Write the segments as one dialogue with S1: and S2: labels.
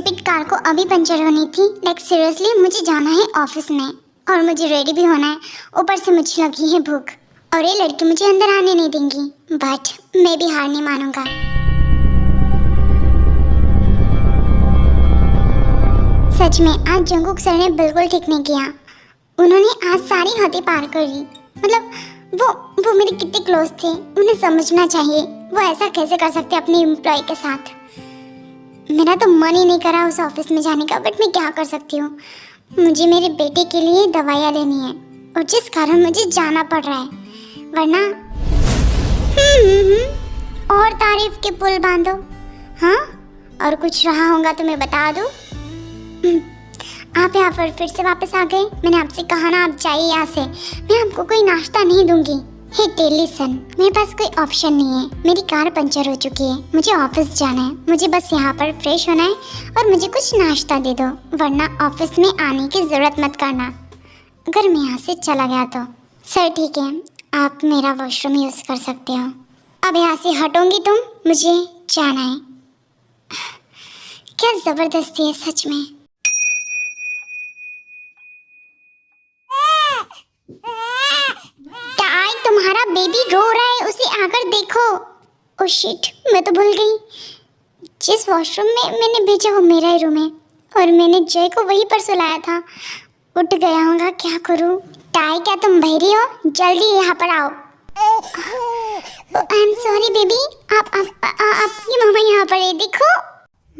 S1: Stupid car को अभी puncture होनी थी। लाइक सीरियसली मुझे जाना है ऑफिस में और मुझे रेडी भी होना है। ऊपर से मुझे लगी है भूख और ये लड़की मुझे अंदर आने नहीं देंगी। बट मैं भी हार नहीं मानूंगा। सच में आज जंगकुक सर ने बिल्कुल ठीक नहीं किया। उन्होंने आज सारी हदें पार कर दी। मतलब वो मेरे कितने क्लोज थे, उन्हें समझना चाहिए। वो ऐसा कैसे कर सकते अपने एम्प्लॉय के साथ। मेरा तो मन ही नहीं करा उस ऑफिस में जाने का, बट मैं क्या कर सकती हूँ। मुझे मेरे बेटे के लिए दवाइयाँ लेनी है और जिस कारण मुझे जाना पड़ रहा है, वरना और तारीफ के पुल बांधो। हाँ, और कुछ रहा होगा तो मैं बता दूँ। आप यहाँ पर फिर से वापस आ गए। मैंने आपसे कहा ना आप जाइए यहाँ से। मैं आपको कोई नाश्ता नहीं दूंगी। हे टेलीसन, मेरे पास कोई ऑप्शन नहीं है। मेरी कार पंचर हो चुकी है, मुझे ऑफिस जाना है। मुझे बस यहाँ पर फ्रेश होना है और मुझे कुछ नाश्ता दे दो, वरना ऑफिस में आने की ज़रूरत मत करना अगर मैं यहाँ से चला गया तो। सर ठीक है, आप मेरा वॉशरूम यूज़ कर सकते हो। अब यहाँ से हटोगी तुम, मुझे जाना है। क्या ज़बरदस्ती है सच में। टाई, तुम्हारा बेबी रो रहा है, उसे आकर देखो। ओह शिट, मैं तो भूल गई। जिस वॉशरूम में मैंने भेजा वो मेरा ही रूम है और मैंने जय को वहीं पर सुलाया था। उठ गया होगा, क्या करूं। टाई, क्या तुम बहरी हो? जल्दी यहाँ पर आओ। I am sorry baby. आपकी मम्मा यहाँ पर है, देखो।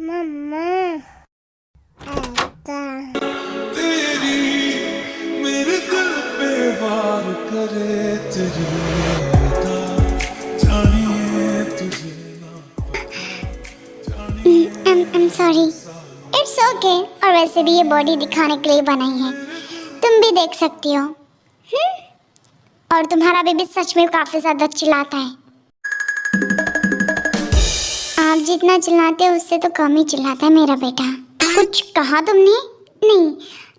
S2: मम्मा
S3: मेरे दिल पे वार करे तेरी अदा, जानिए तुझे ना
S1: I am sorry. It's okay. और वैसे भी ये बॉडी दिखाने के लिए बनाई है, तुम भी देख सकती हो। और तुम्हारा बेबी सच में काफी ज्यादा चिल्लाता है। आप जितना चिल्लाते हो उससे तो कम ही चिल्लाता है मेरा बेटा। कुछ कहा तुमने? नहीं,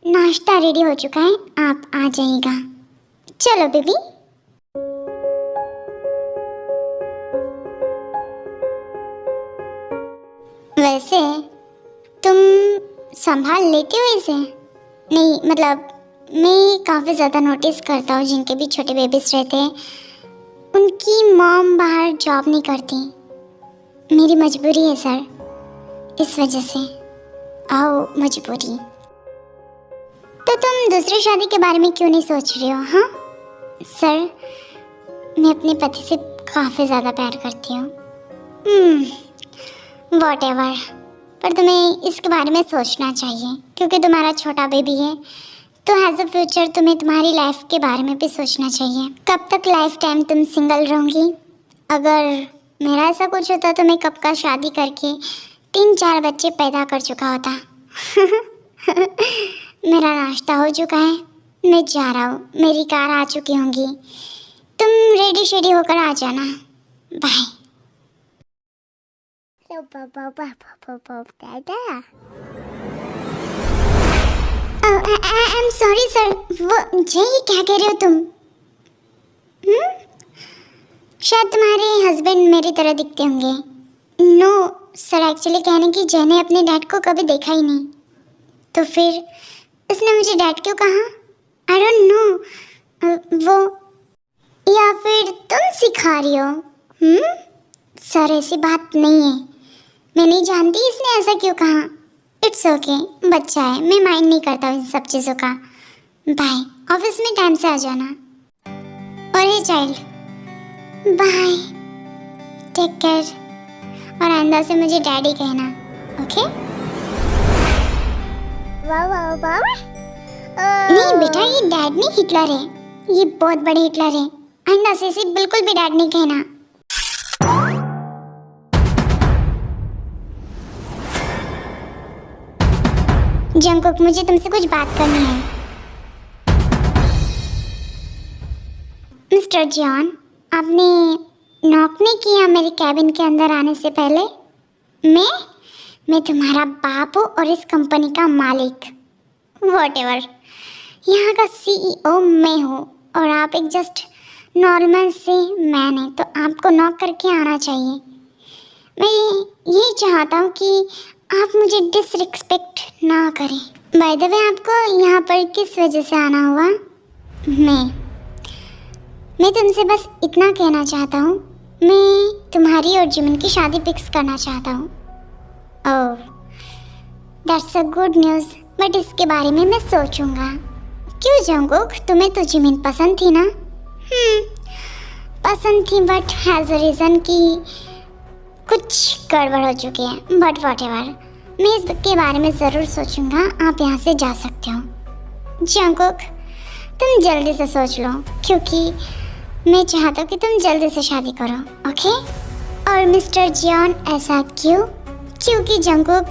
S1: नाश्ता रेडी हो चुका है, आप आ जाइएगा। चलो बेबी। वैसे तुम संभाल लेती हो इसे? नहीं, मतलब मैं काफ़ी ज़्यादा नोटिस करता हूँ जिनके भी छोटे बेबीज रहते हैं, उनकी मॉम बाहर जॉब नहीं करती। मेरी मजबूरी है सर, इस वजह से। आओ, मजबूरी। तो तुम दूसरी शादी के बारे में क्यों नहीं सोच रही हो? हाँ सर, मैं अपने पति से काफ़ी ज़्यादा प्यार करती हूँ। व्हाटएवर, पर तुम्हें इसके बारे में सोचना चाहिए क्योंकि तुम्हारा छोटा बेबी है। तो एज अ फ्यूचर तुम्हें तुम्हारी लाइफ के बारे में भी सोचना चाहिए। कब तक लाइफ टाइम तुम सिंगल रहोगी? अगर मेरा ऐसा कुछ होता तो मैं कब का शादी करके 3-4 बच्चे पैदा कर चुका होता। मेरा नाश्ता हो चुका है, मैं जा रहा हूँ। मेरी कार आ चुकी होंगी, तुम रेडी शेडी होकर आ जाना। बाय।
S2: दादा
S1: आई एम सॉरी सर। वो जय, ये क्या कह रहे हो तुम? शायद तुम्हारे हस्बैंड मेरी तरह दिखते होंगे। नो सर, एक्चुअली कहने की जय ने अपने डैड को कभी देखा ही नहीं, तो फिर उसने मुझे डैड क्यों कहा? I don't know. वो या फिर तुम सिखा रही हो? सर ऐसी बात नहीं है, मैं नहीं जानती इसने ऐसा क्यों कहा। इट्स ओके, बच्चा है, मैं माइंड नहीं करता इन सब चीज़ों का। बाय, ऑफिस में टाइम से आ जाना। और ये चाइल्ड, बाय, टेक केयर। और आइंदा से मुझे डैडी कहना, ओके? नहीं बेटा, ये डैड नहीं, हिटलर है। ये बहुत बड़े हिटलर है। आइंदा से इसे बिल्कुल भी डैड नहीं कहना। जंगकुक, मुझे तुमसे कुछ बात करनी है। मिस्टर जॉन, आपने नॉक नहीं किया मेरे कैबिन के अंदर आने से पहले? मैं तुम्हारा बाप हूँ और इस कंपनी का मालिक। व्हाटएवर, यहाँ का सीईओ मैं हूँ और आप एक जस्ट नॉर्मल से मैन है, तो आपको नॉक करके आना चाहिए। मैं यही चाहता हूँ कि आप मुझे डिसरिस्पेक्ट ना करें। बाय द वे, आपको यहाँ पर किस वजह से आना हुआ? मैं तुमसे बस इतना कहना चाहता हूँ, मैं तुम्हारी और जिमिन की शादी फिक्स करना चाहता हूँ। Oh, that's a good news, but इसके बारे में मैं सोचूंगा। क्यों जंगकुक, तुम्हें तो जिमिन पसंद थी ना? पसंद थी, बट हैज़ अ रीज़न कि कुछ गड़बड़ हो चुकी है। बट व्हाटएवर, मैं इसके बारे में ज़रूर सोचूंगा। आप यहाँ से जा सकते हो। जंगकुक, तुम जल्दी से सोच लो, क्योंकि मैं चाहता हूँ कि तुम जल्दी से शादी करो, ओके? और मिस्टर जियोन, ऐसा क्यों? क्योंकि जंगकुक,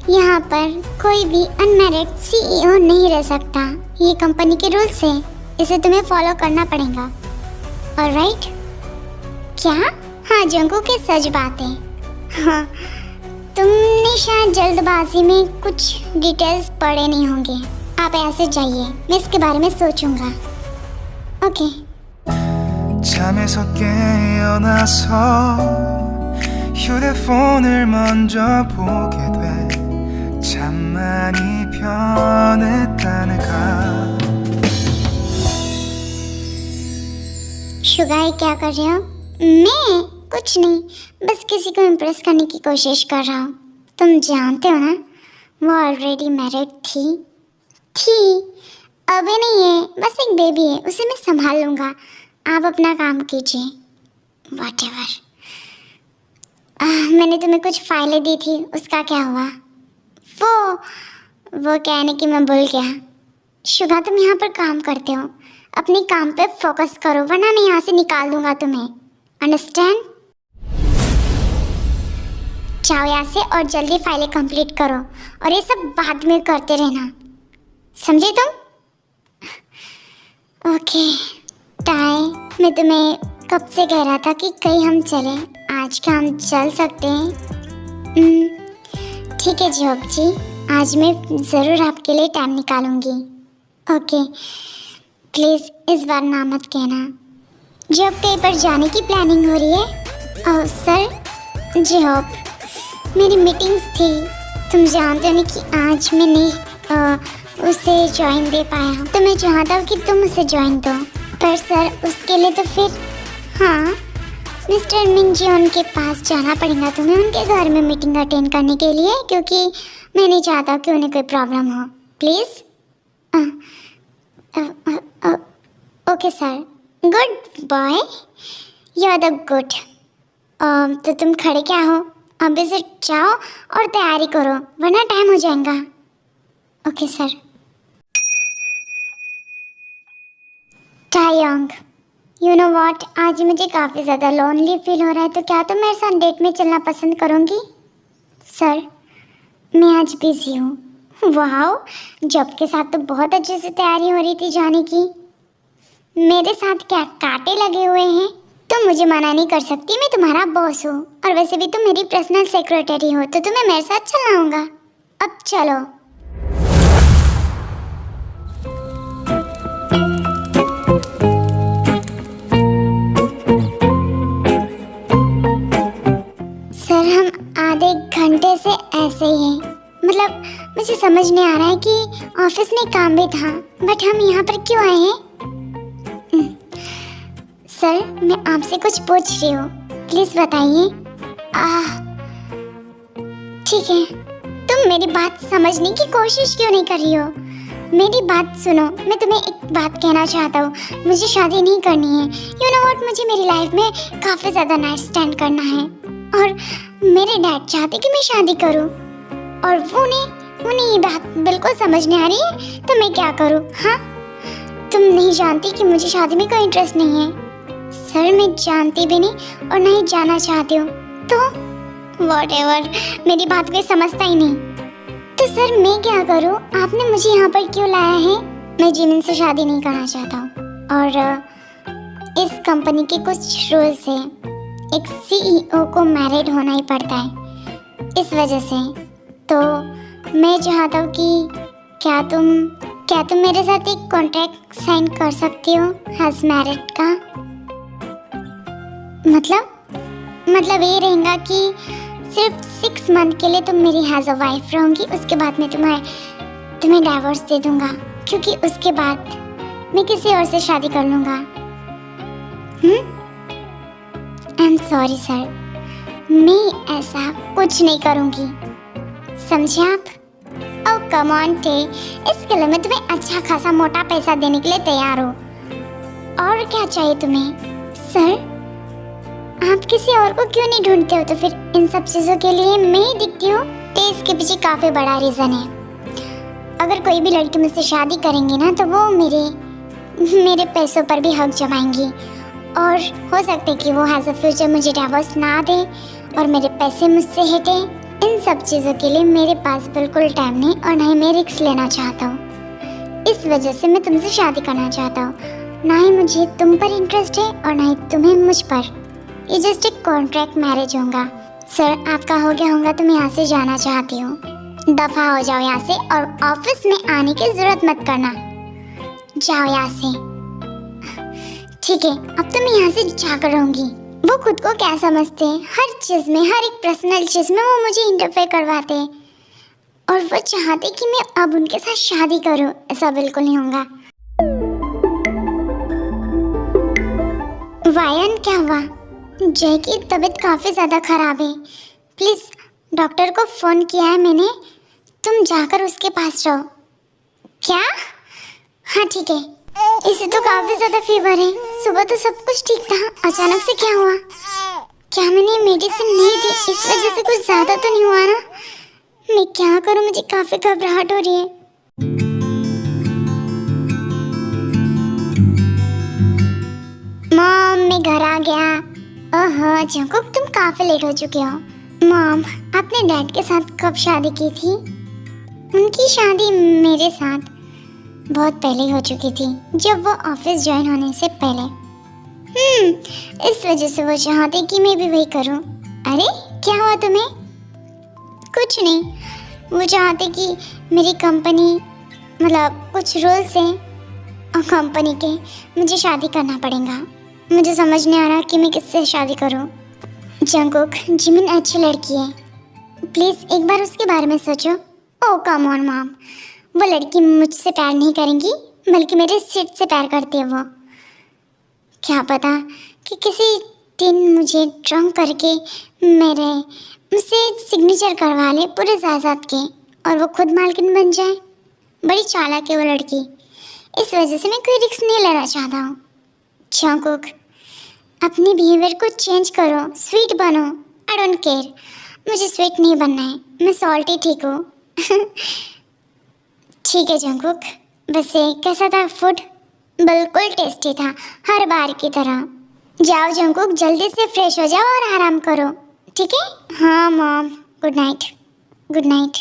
S1: यहाँ पर कोई भी अनमैरिड CEO नहीं रह सकता। ये कंपनी के रूल्स है, इसे तुम्हें फॉलो करना पड़ेगा। ऑलराइट? क्या? हाँ जंगकुक, ये सच बात है। हाँ, तुमने शायद जल्दबाजी में कुछ डिटेल्स पढ़े नहीं होंगे। आप ऐसे जाइए, मैं इसके बारे में सोचूंगा। ओके।
S3: 잠에서 깨어나서 휴대폰을 먼저 보게 돼 참 많이 변했다는가
S1: शुगाई, क्या कर रहे हो? मैं कुछ नहीं, बस किसी को इम्प्रेस करने की कोशिश कर रहा हूँ। तुम जानते हो ना, वो ऑलरेडी मैरिड थी। अभी नहीं है, बस एक बेबी है, उसे मैं संभाल लूँगा। आप अपना काम कीजिए। व्हाटएवर। मैंने तुम्हें कुछ फाइलें दी थी, उसका क्या हुआ? वो कहने की मैं भूल गया। शुभा, तुम यहाँ पर काम करते हो, अपने काम पे फोकस करो, वरना मैं यहाँ से निकाल दूंगा तुम्हें। अंडरस्टैंड? जाओ यहाँ से और जल्दी फाइलें कंप्लीट करो, और ये सब बाद में करते रहना, समझे तुम? ओके टाई, मैं तुम्हें कब से कह रहा था कि कहीं हम चलें। आज का हम चल सकते हैं। ठीक है जॉब जी, आज मैं ज़रूर आपके लिए टाइम निकालूंगी। ओके, प्लीज़ इस बार ना मत कहना। जॉब कहीं पर जाने की प्लानिंग हो रही है? ओह सर, जॉब मेरी मीटिंग्स थी, तुम जानते हो ना कि आज मैं नहीं उसे ज्वाइन दे पाया, तो मैं चाहता हूँ कि तुम उसे ज्वाइन दो। पर सर, उसके लिए तो फिर हाँ, मिस्टर मिंग जियोन के पास जाना पड़ेगा तुम्हें, उनके घर में मीटिंग अटेंड करने के लिए, क्योंकि मैं नहीं चाहता कि उन्हें कोई प्रॉब्लम हो। Please. Okay sir, good boy, you are the good. तो तुम खड़े क्या हो, अभी से जाओ और तैयारी करो, वरना टाइम हो जाएगा। Okay sir. टायोंग, यू नो व्हाट, आज मुझे काफ़ी ज़्यादा लोनली फील हो रहा है, तो क्या तुम मेरे साथ डेट में चलना पसंद करोगी? सर, मैं आज बिजी हूँ। वाह, जॉब के साथ तो बहुत अच्छे से तैयारी हो रही थी जाने की। मेरे साथ क्या कांटे लगे हुए हैं? तुम मुझे मना नहीं कर सकती, मैं तुम्हारा बॉस हूँ, और वैसे भी तुम मेरी पर्सनल सेक्रेटरी हो, तो तुम्हें मेरे साथ चलना होगा। अब चलो। सर, हम आधे घंटे से ऐसे ही हैं। मतलब मुझे समझ नहीं आ रहा है कि ऑफिस में काम भी था, बट हम यहाँ पर क्यों आए हैं? सर, मैं आपसे कुछ पूछ रही हूँ, प्लीज़ बताइए। ठीक है, तुम मेरी बात समझने की कोशिश क्यों नहीं कर रही हो? मेरी बात सुनो, मैं तुम्हें एक बात कहना चाहता हूँ, मुझे शादी नहीं करनी है। यू नो व्हाट, मुझे मेरी लाइफ में काफ़ी ज़्यादा नाइट स्टैंड करना है, और मेरे डैड चाहते कि मैं शादी करूँ, और उन्हें ये बात बिल्कुल समझ नहीं आ रही है, तो मैं क्या करूँ? हाँ, तुम नहीं जानती कि मुझे शादी में कोई इंटरेस्ट नहीं है। सर, मैं जानती भी नहीं और नहीं जानना चाहती हूँ, तो व्हाटएवर, मेरी बात कोई समझता ही नहीं। तो सर, मैं क्या करूँ? आपने मुझे यहाँ पर क्यों लाया है? मैं जिमिन से शादी नहीं करना चाहता हूँ, और इस कंपनी के कुछ रूल्स हैं, एक CEO को मैरिड होना ही पड़ता है, इस वजह से। तो मैं चाहता हूँ कि क्या तुम मेरे साथ एक कॉन्ट्रैक्ट साइन कर सकती हो एज मैरिड का? मतलब ये रहेगा कि सिर्फ 6 मंथ के लिए तुम मेरी एज अ वाइफ रहोगी, उसके बाद मैं तुम्हें डाइवोर्स दे दूंगा, क्योंकि उसके बाद मैं किसी और से शादी कर लूंगा। आई एम सॉरी सर, मैं ऐसा कुछ नहीं करूंगी, समझे आप? ओह कम ऑन टे, इसके लिए मैं तुम्हें अच्छा खासा मोटा पैसा देने के लिए तैयार हूँ। और क्या चाहिए तुम्हें? सर आप किसी और को क्यों नहीं ढूंढते हो? तो फिर इन सब चीजों के लिए मैं ही दिखती हूँ। टेस्ट के पीछे काफी बड़ा रीजन है। अगर कोई भी लड़की मुझसे शादी करेंगी ना तो वो मेरे पैसों पर भी हक जमाएंगी, और हो सकता है कि वो एज अ फ्यूचर मुझे डिवोर्स ना दे और मेरे पैसे मुझसे हटे। इन सब चीज़ों के लिए मेरे पास बिल्कुल टाइम नहीं और ना ही मैं रिस्क लेना चाहता हूँ। इस वजह से मैं तुमसे शादी करना चाहता हूँ। ना ही मुझे तुम पर इंटरेस्ट है और ना ही तुम्हें मुझ पर। ये जस्ट एक कॉन्ट्रैक्ट मैरिज होगा। सर आपका हो गया होगा तो मैं यहाँ से जाना चाहती हूँ। दफा हो जाओ यहाँ से और ऑफिस में आने की जरूरत मत करना। जाओ यहाँ से। ठीक है, अब तो मैं यहाँ से जाकर रहूंगी। वो खुद को क्या समझते हैं, हर चीज में, हर एक पर्सनल चीज में वो मुझे इंटरफेयर करवाते हैं, और वो चाहते कि मैं अब उनके साथ शादी करूं। ऐसा बिल्कुल नहीं होगा। वायन क्या हुआ? जय की तबीयत काफी ज्यादा खराब है, प्लीज डॉक्टर को फोन किया है मैंने, तुम जाकर उसके पास रहो। क्या? हाँ ठीक है। इसे तो काफी ज्यादा फीवर है, सुबह तो सब कुछ ठीक था, अचानक से क्या हुआ? क्या मैंने मेडिसिन नहीं दी, इस वजह से कुछ ज्यादा तो नहीं हुआ ना? मैं क्या करूं, मुझे काफी घबराहट हो रही है। मॉम मैं घर आ गया। ओहो जंकुक तुम काफी लेट हो चुके हो। मॉम आपने डैड के साथ कब शादी की थी? उनकी शादी मेरे साथ बहुत पहले हो चुकी थी, जब वो ऑफिस ज्वाइन होने से पहले। इस वजह से वो चाहते कि मैं भी वही करूं। अरे क्या हुआ तुम्हें? कुछ नहीं, वो चाहते कि मेरी कंपनी, मतलब कुछ रूल्स हैं और कंपनी के, मुझे शादी करना पड़ेगा। मुझे समझ नहीं आ रहा कि मैं किससे शादी करूं। जंकुक जिमिन अच्छी लड़की है, प्लीज एक बार उसके बारे में सोचो। ओह कम ऑन मॉम, वो लड़की मुझसे प्यार नहीं करेंगी, बल्कि मेरे सिट से प्यार करती है वो। क्या पता कि किसी दिन मुझे ड्रंक करके मुझसे सिग्नेचर करवा ले पूरे जायदाद के, और वो खुद मालकिन बन जाए। बड़ी चालाक है वो लड़की, इस वजह से मैं कोई रिस्क नहीं लेना चाहता हूँ। जंकुक अपने बिहेवियर को चेंज करो, स्वीट बनो। आई डोंट केयर, मुझे स्वीट नहीं बनना है, मैं सॉल्टी ठीक हूँ। ठीक है जंकुक, वैसे कैसा था फूड? बिल्कुल टेस्टी था, हर बार की तरह। जाओ जंकुक जल्दी से फ्रेश हो जाओ और आराम करो, ठीक है? हाँ mom, good night. Good night.